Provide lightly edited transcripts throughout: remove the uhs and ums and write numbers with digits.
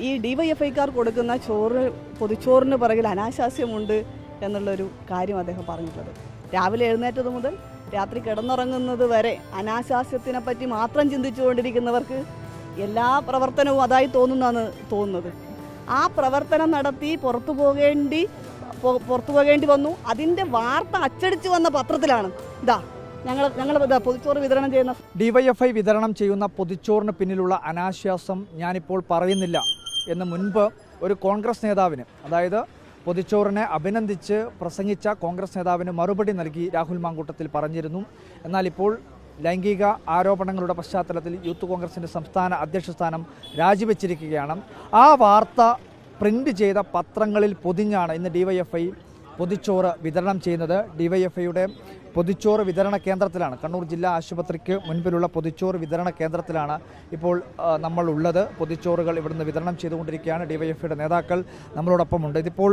ഈ ഡിവൈഎഫ്ഐക്കാർ കൊടുക്കുന്ന പൊതിച്ചോറിന് പിറകിൽ അനാശാസ്യമുണ്ട് എന്നുള്ളൊരു കാര്യം അദ്ദേഹം പറഞ്ഞിട്ടുള്ളത്. രാവിലെ എഴുന്നേറ്റത് മുതൽ രാത്രി കിടന്നുറങ്ങുന്നത് വരെ അനാശാസ്യത്തിനെ പറ്റി മാത്രം ചിന്തിച്ചുകൊണ്ടിരിക്കുന്നവർക്ക് എല്ലാ പ്രവർത്തനവും അതായി തോന്നുന്നതാണ് തോന്നുന്നത്. ആ പ്രവർത്തനം നടത്തി പുറത്തു പോകേണ്ടി വന്നു. അതിൻ്റെ വാർത്ത അച്ചടിച്ച് വന്ന പത്രത്തിലാണ് ഞങ്ങൾ പൊതിച്ചോറ് വിതരണം ചെയ്യുന്ന ഡിവൈഎഫ്ഐ വിതരണം ചെയ്യുന്ന പൊതിച്ചോറിന് പിന്നിലുള്ള അനാശ്വാസം ഞാനിപ്പോൾ പറയുന്നില്ല എന്ന് മുൻപ് ഒരു കോൺഗ്രസ് നേതാവിന്, അതായത് പൊതിച്ചോറിനെ അഭിനന്ദിച്ച് പ്രസംഗിച്ച കോൺഗ്രസ് നേതാവിന് മറുപടി നൽകി രാഹുൽ മാങ്കൂട്ടത്തിൽ പറഞ്ഞിരുന്നു. എന്നാൽ ഇപ്പോൾ ലൈംഗിക ആരോപണങ്ങളുടെ പശ്ചാത്തലത്തിൽ യൂത്ത് കോൺഗ്രസിൻ്റെ സംസ്ഥാന അധ്യക്ഷ സ്ഥാനം രാജിവെച്ചിരിക്കുകയാണ്. ആ വാർത്ത പ്രിൻ്റ് ചെയ്ത പത്രങ്ങളിൽ പൊതിഞ്ഞാണ് ഇന്ന് ഡിവൈഎഫ്ഐ പൊതിച്ചോറ് വിതരണം ചെയ്യുന്നത്. ഡിവൈഎഫ്ഐയുടെ പൊതിച്ചോറ് വിതരണ കേന്ദ്രത്തിലാണ്, കണ്ണൂർ ജില്ലാ ആശുപത്രിക്ക് മുൻപിലുള്ള പൊതിച്ചോറ് വിതരണ കേന്ദ്രത്തിലാണ് ഇപ്പോൾ നമ്മൾ ഉള്ളത്. പൊതിച്ചോറുകൾ ഇവിടുന്ന് വിതരണം ചെയ്തുകൊണ്ടിരിക്കുകയാണ്. ഡിവൈഎഫ്ഐയുടെ നേതാക്കൾ നമ്മളോടൊപ്പമുണ്ട്. ഇതിപ്പോൾ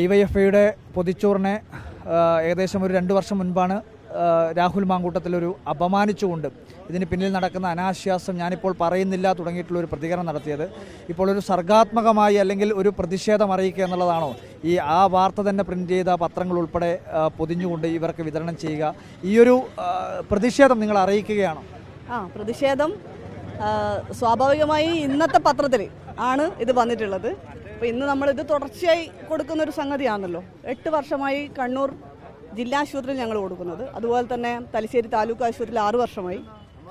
ഡിവൈഎഫ്ഐയുടെ പൊതിച്ചോറിനെ ഏകദേശം ഒരു 2 വർഷം മുൻപാണ് രാഹുൽ മാങ്കൂട്ടത്തിലൊരു അപമാനിച്ചുകൊണ്ട് ഇതിന് പിന്നിൽ നടക്കുന്ന അനാശ്വാസം ഞാനിപ്പോൾ പറയുന്നില്ല തുടങ്ങിയിട്ടുള്ളൊരു പ്രതികരണം നടത്തിയത്. ഇപ്പോൾ ഒരു സർഗാത്മകമായി അല്ലെങ്കിൽ ഒരു പ്രതിഷേധം അറിയിക്കുക എന്നുള്ളതാണോ ആ വാർത്ത തന്നെ പ്രിൻ്റ് ചെയ്ത പത്രങ്ങൾ ഉൾപ്പെടെ പൊതിഞ്ഞുകൊണ്ട് ഇവർക്ക് വിതരണം ചെയ്യുക? ഈയൊരു പ്രതിഷേധം നിങ്ങൾ അറിയിക്കുകയാണോ? പ്രതിഷേധം സ്വാഭാവികമായി ഇന്നത്തെ പത്രത്തിൽ ആണ് ഇത് വന്നിട്ടുള്ളത്. അപ്പോൾ ഇന്ന് നമ്മളിത് തുടർച്ചയായി കൊടുക്കുന്നൊരു സംഗതിയാണല്ലോ. 8 വർഷമായി കണ്ണൂർ ജില്ലാ ആശുപത്രിയിൽ ഞങ്ങൾ കൊടുക്കുന്നത്. അതുപോലെ തന്നെ തലശ്ശേരി താലൂക്ക് ആശുപത്രിയിൽ 6 വർഷമായി,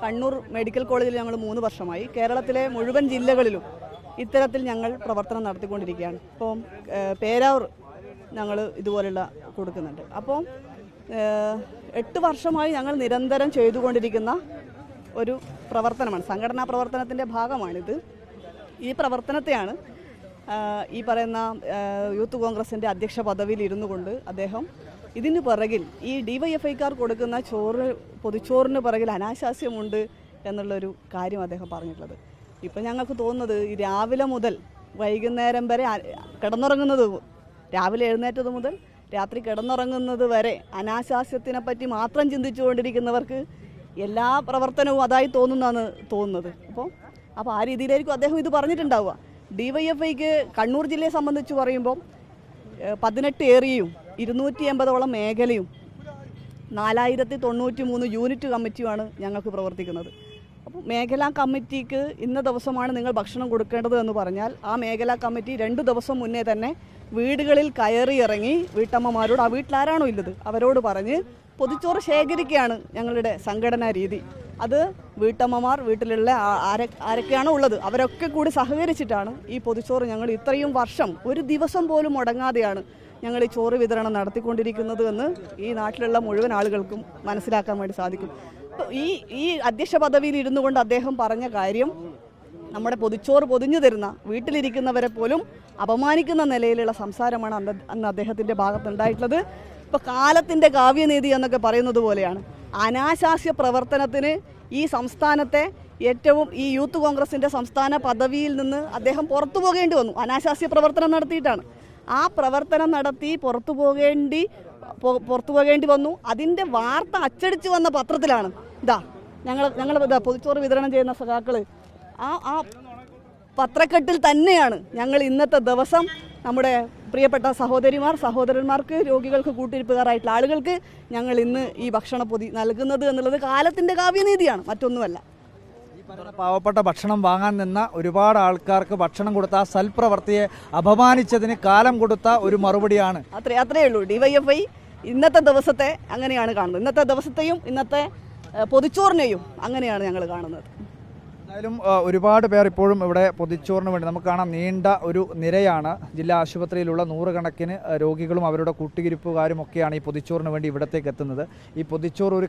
കണ്ണൂർ മെഡിക്കൽ കോളേജിൽ ഞങ്ങൾ 3 വർഷമായി. കേരളത്തിലെ മുഴുവൻ ജില്ലകളിലും ഇത്തരത്തിൽ ഞങ്ങൾ പ്രവർത്തനം നടത്തിക്കൊണ്ടിരിക്കുകയാണ്. ഇപ്പോൾ പേരാവൂർ ഞങ്ങൾ ഇതുപോലുള്ള കൊടുക്കുന്നുണ്ട്. അപ്പോൾ 8 വർഷമായി ഞങ്ങൾ നിരന്തരം ചെയ്തുകൊണ്ടിരിക്കുന്ന ഒരു പ്രവർത്തനമാണ്, സംഘടനാ പ്രവർത്തനത്തിൻ്റെ ഭാഗമാണിത്. ഈ പ്രവർത്തനത്തെയാണ് ഈ പറയുന്ന യൂത്ത് കോൺഗ്രസിൻ്റെ അധ്യക്ഷ പദവിയിൽ ഇരുന്നു കൊണ്ട് അദ്ദേഹം ഇതിന് പിറകിൽ ഈ ഡിവൈഎഫ്ഐക്കാർ കൊടുക്കുന്ന പൊതിച്ചോറിന് പിറകിൽ അനാശാസ്യമുണ്ട് എന്നുള്ളൊരു കാര്യം അദ്ദേഹം പറഞ്ഞിട്ടുള്ളത്. ഇപ്പം ഞങ്ങൾക്ക് തോന്നുന്നത് ഈ രാവിലെ മുതൽ വൈകുന്നേരം വരെ രാവിലെ എഴുന്നേറ്റത് മുതൽ രാത്രി കിടന്നുറങ്ങുന്നത് വരെ അനാശാസ്യത്തിനെ പറ്റി മാത്രം ചിന്തിച്ചുകൊണ്ടിരിക്കുന്നവർക്ക് എല്ലാ പ്രവർത്തനവും അതായി തോന്നുന്നതാണ് തോന്നുന്നത്. അപ്പോൾ ആ രീതിയിലായിരിക്കും അദ്ദേഹം ഇത് പറഞ്ഞിട്ടുണ്ടാവുക. ഡിവൈഎഫ്ഐക്ക് കണ്ണൂർ ജില്ലയെ സംബന്ധിച്ച് പറയുമ്പോൾ 18 ഏരിയയും 280ഓളം മേഖലയും 4093 യൂണിറ്റ് കമ്മിറ്റിയുമാണ് ഞങ്ങൾക്ക് പ്രവർത്തിക്കുന്നത്. അപ്പോൾ മേഖലാ കമ്മിറ്റിക്ക് ഇന്ന ദിവസമാണ് നിങ്ങൾ ഭക്ഷണം കൊടുക്കേണ്ടത് എന്ന് പറഞ്ഞാൽ ആ മേഖലാ കമ്മിറ്റി 2 ദിവസം മുന്നേ തന്നെ വീടുകളിൽ കയറി ഇറങ്ങി വീട്ടമ്മമാരോട്, ആ വീട്ടിലാരാണോ ഇല്ലത് അവരോട് പറഞ്ഞ് പൊതിച്ചോറ് ശേഖരിക്കുകയാണ് ഞങ്ങളുടെ സംഘടനാ രീതി. അത് വീട്ടമ്മമാർ, വീട്ടിലുള്ള ആരൊക്കെയാണോ ഉള്ളത് അവരൊക്കെ കൂടി സഹകരിച്ചിട്ടാണ് ഈ പൊതിച്ചോറ് ഞങ്ങൾ ഇത്രയും വർഷം ഒരു ദിവസം പോലും മുടങ്ങാതെയാണ് ഞങ്ങൾ ഈ ചോറ് വിതരണം നടത്തിക്കൊണ്ടിരിക്കുന്നത് എന്ന് ഈ നാട്ടിലുള്ള മുഴുവൻ ആളുകൾക്കും മനസ്സിലാക്കാൻ വേണ്ടി സാധിക്കും. ഈ അധ്യക്ഷ പദവിയിൽ ഇരുന്നു കൊണ്ട് അദ്ദേഹം പറഞ്ഞ കാര്യം നമ്മുടെ പൊതിച്ചോറ് പൊതിഞ്ഞു തരുന്ന വീട്ടിലിരിക്കുന്നവരെ പോലും അപമാനിക്കുന്ന നിലയിലുള്ള സംസാരമാണ് അന്ന് അദ്ദേഹത്തിൻ്റെ ഭാഗത്തുണ്ടായിട്ടുള്ളത്. ഇപ്പോൾ കാലത്തിൻ്റെ കാവ്യനീതി എന്നൊക്കെ പറയുന്നത് പോലെയാണ് അനാശാസ്യ പ്രവർത്തനത്തിന് ഈ സംസ്ഥാനത്തെ ഏറ്റവും ഈ യൂത്ത് കോൺഗ്രസിൻ്റെ സംസ്ഥാന പദവിയിൽ നിന്ന് അദ്ദേഹം പുറത്തു പോകേണ്ടി വന്നു. അനാശാസ്യ പ്രവർത്തനം നടത്തിയിട്ടാണ്. ആ പ്രവർത്തനം നടത്തി പുറത്തു പോകേണ്ടി വന്നു. അതിൻ്റെ വാർത്ത അച്ചടിച്ച് വന്ന പത്രത്തിലാണ് ഞങ്ങൾ പൊതിച്ചോറ് വിതരണം ചെയ്യുന്ന സഖാക്കൾ ആ പത്രക്കെട്ടിൽ തന്നെയാണ് ഞങ്ങൾ ഇന്നത്തെ ദിവസം നമ്മുടെ പ്രിയപ്പെട്ട സഹോദരന്മാർക്ക്, രോഗികൾക്ക്, കൂട്ടിരിപ്പുകാരായിട്ടുള്ള ആളുകൾക്ക് ഞങ്ങൾ ഇന്ന് ഈ ഭക്ഷണ പൊതി നൽകുന്നത് എന്നുള്ളത് കാലത്തിൻ്റെ കാവ്യനീതിയാണ്, മറ്റൊന്നുമല്ല. പാവപ്പെട്ട ഭക്ഷണം വാങ്ങാൻ നിന്ന ഒരുപാട് ആൾക്കാർക്ക് ഭക്ഷണം കൊടുത്ത ആ സൽപ്രവർത്തിയെ അപമാനിച്ചതിന് കാലം കൊടുത്ത ഒരു മറുപടിയാണ്. അത്രേ ഉള്ളൂ. ഡിവൈഎഫ്ഐ ഇന്നത്തെ ദിവസത്തെ അങ്ങനെയാണ് കാണുന്നത്. ഇന്നത്തെ ദിവസത്തെയും ഇന്നത്തെ പൊതിച്ചോറിനെയും അങ്ങനെയാണ് ഞങ്ങൾ കാണുന്നത്. എന്തായാലും ഒരുപാട് പേർ ഇപ്പോഴും ഇവിടെ പൊതിച്ചോറിന് വേണ്ടി നമുക്ക് കാണാം. നീണ്ട ഒരു നിരയാണ്. ജില്ലാ ആശുപത്രിയിലുള്ള 100 കണക്കിന് രോഗികളും അവരുടെ കൂട്ടിരിപ്പുകാരും ഒക്കെയാണ് ഈ പൊതിച്ചോറിന് വേണ്ടി ഇവിടത്തേക്ക് എത്തുന്നത്. ഈ പൊതിച്ചോറ് ഒരു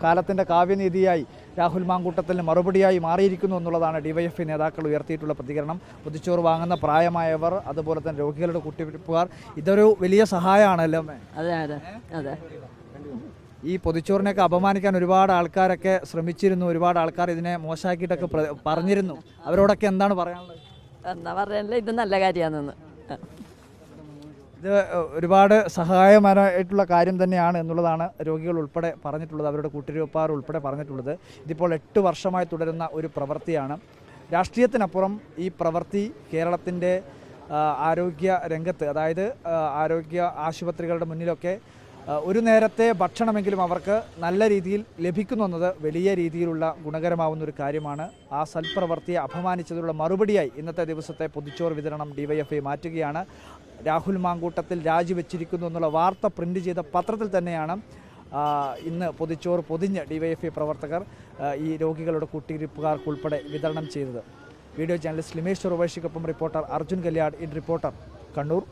കാലത്തിൻ്റെ കാവ്യനീതിയായി രാഹുൽ മാങ്കൂട്ടത്തിന് മറുപടിയായി മാറിയിരിക്കുന്നു എന്നുള്ളതാണ് ഡിവൈഎഫ്ഐ നേതാക്കൾ ഉയർത്തിയിട്ടുള്ള പ്രതികരണം. പൊതിച്ചോറ് വാങ്ങുന്ന പ്രായമായവർ, അതുപോലെ തന്നെ രോഗികളുടെ കൂട്ടിരിപ്പുകാർ, ഇതൊരു വലിയ സഹായമാണല്ലോ. അതെ. ഈ പൊതിച്ചോറിനെയൊക്കെ അപമാനിക്കാൻ ഒരുപാട് ആൾക്കാരൊക്കെ ശ്രമിച്ചിരുന്നു. ഒരുപാട് ആൾക്കാർ ഇതിനെ മോശമാക്കിയിട്ടൊക്കെ പറഞ്ഞിരുന്നു. അവരോടൊക്കെ എന്താണ് പറയാനുള്ളത്? എന്താ പറയാനില്ല, ഇത് നല്ല കാര്യമാണെന്ന്. ഇത് ഒരുപാട് സഹായകരമായിട്ടുള്ള കാര്യം തന്നെയാണ് എന്നുള്ളതാണ് രോഗികൾ ഉൾപ്പെടെ പറഞ്ഞിട്ടുള്ളത്, അവരുടെ കൂട്ടിരിപ്പുകാർ ഉൾപ്പെടെ പറഞ്ഞിട്ടുള്ളത്. ഇതിപ്പോൾ 8 വർഷമായി തുടരുന്ന ഒരു പ്രവൃത്തിയാണ്. രാഷ്ട്രീയത്തിനപ്പുറം ഈ പ്രവൃത്തി കേരളത്തിൻ്റെ ആരോഗ്യ രംഗത്ത്, അതായത് ആരോഗ്യ ആശുപത്രികളുടെ മുന്നിലൊക്കെ ഒരു നേരത്തെ ഭക്ഷണമെങ്കിലും അവർക്ക് നല്ല രീതിയിൽ ലഭിക്കുന്നുവെന്നത് വലിയ രീതിയിലുള്ള ഗുണകരമാവുന്ന ഒരു കാര്യമാണ്. ആ സൽപ്രവൃത്തിയെ അപമാനിച്ചതിനുള്ള മറുപടിയായി ഇന്നത്തെ ദിവസത്തെ പൊതിച്ചോറ് വിതരണം ഡിവൈഎഫ്ഐ മാറ്റുകയാണ്. രാഹുൽ മാങ്കൂട്ടത്തിൽ രാജിവെച്ചിരിക്കുന്നു എന്നുള്ള വാർത്ത പ്രിന്റ് ചെയ്ത പത്രത്തിൽ തന്നെയാണ് ഇന്ന് പൊതിച്ചോറ് പൊതിഞ്ഞ് ഡിവൈഎഫ്ഐ പ്രവർത്തകർ ഈ രോഗികളുടെ കൂട്ടിരിപ്പുകാർക്കുൾപ്പെടെ വിതരണം ചെയ്തത്. വീഡിയോ ജേർണലിസ്റ്റ് ലിമേഷ് ചൊവ്വേഷിക്കൊപ്പം reporter Arjun Kalyad, in Reporter, Kannur.